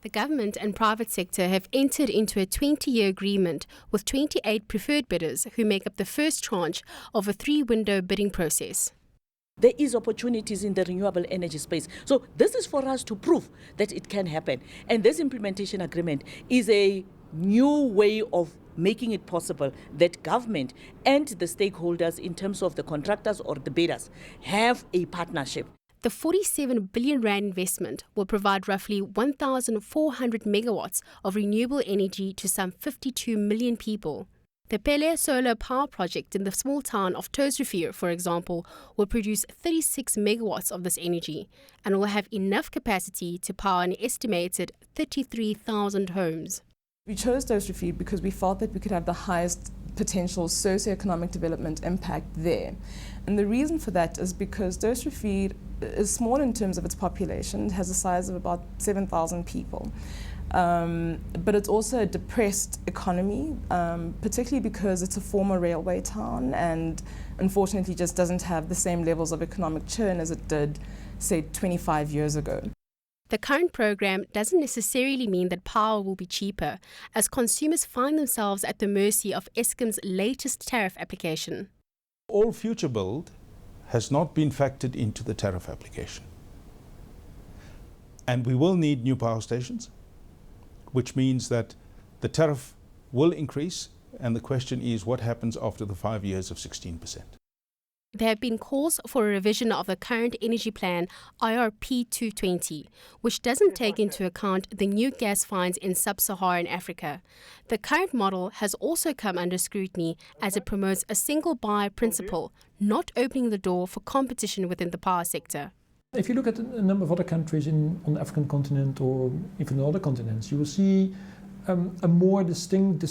The government and private sector have entered into a 20-year agreement with 28 preferred bidders who make up the first tranche of a 3-window bidding process. There is opportunities in the renewable energy space. So this is for us to prove that it can happen. And this implementation agreement is a new way of making it possible that government and the stakeholders in terms of the contractors or the bidders have a partnership. The 47 billion rand investment will provide roughly 1,400 megawatts of renewable energy to some 52 million people. The Pele solar power project in the small town of Tosrivier, for example, will produce 36 megawatts of this energy and will have enough capacity to power an estimated 33,000 homes. We chose Tosrivier because we felt that we could have the highest potential socioeconomic development impact there. And the reason for that is because Tosrivier is small in terms of its population. It has a size of about 7,000 people. But it's also a depressed economy, particularly because it's a former railway town and unfortunately just doesn't have the same levels of economic churn as it did, say, 25 years ago. The current program doesn't necessarily mean that power will be cheaper, as consumers find themselves at the mercy of Eskom's latest tariff application. All future build has not been factored into the tariff application. And we will need new power stations, which means that the tariff will increase, and the question is what happens after the 5 years of 16%. There have been calls for a revision of the current energy plan IRP 220, which doesn't take into account the new gas finds in sub-Saharan Africa. The current model has also come under scrutiny as it promotes a single buyer principle, not opening the door for competition within the power sector. If you look at a number of other countries on the African continent or even other continents, you will see a more distinct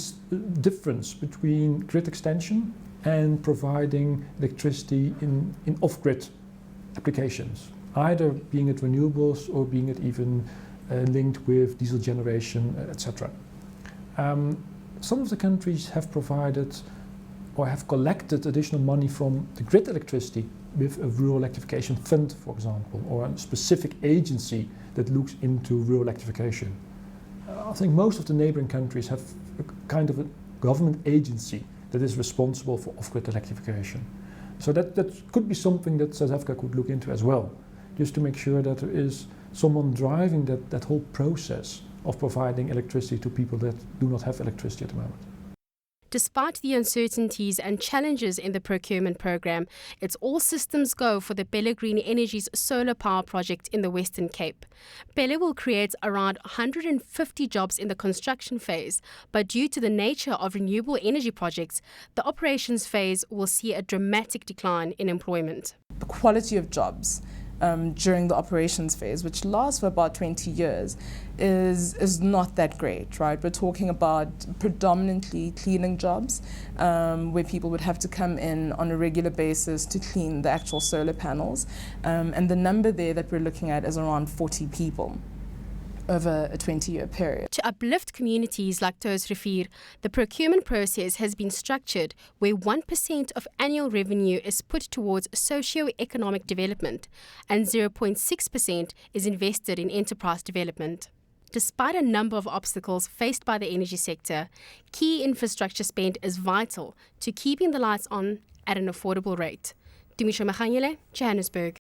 difference between grid extension and providing electricity in off-grid applications, either being it renewables or being it even linked with diesel generation, etc. Some of the countries have provided or have collected additional money from the grid electricity with a rural electrification fund, for example, or a specific agency that looks into rural electrification. I think most of the neighboring countries have a kind of a government agency that is responsible for off-grid electrification. So that could be something that South Africa could look into as well, just to make sure that there is someone driving that whole process of providing electricity to people that do not have electricity at the moment. Despite the uncertainties and challenges in the procurement program, it's all systems go for the Pele Green Energy's solar power project in the Western Cape. Pele will create around 150 jobs in the construction phase, but due to the nature of renewable energy projects, the operations phase will see a dramatic decline in employment. The quality of jobs during the operations phase, which lasts for about 20 years, is not that great, right? We're talking about predominantly cleaning jobs, where people would have to come in on a regular basis to clean the actual solar panels. And the number there that we're looking at is around 40 people over a 20-year period. To uplift communities like Tosrivier, the procurement process has been structured where 1% of annual revenue is put towards socio-economic development and 0.6% is invested in enterprise development. Despite a number of obstacles faced by the energy sector, key infrastructure spend is vital to keeping the lights on at an affordable rate. Dimisho Maganyele, Johannesburg.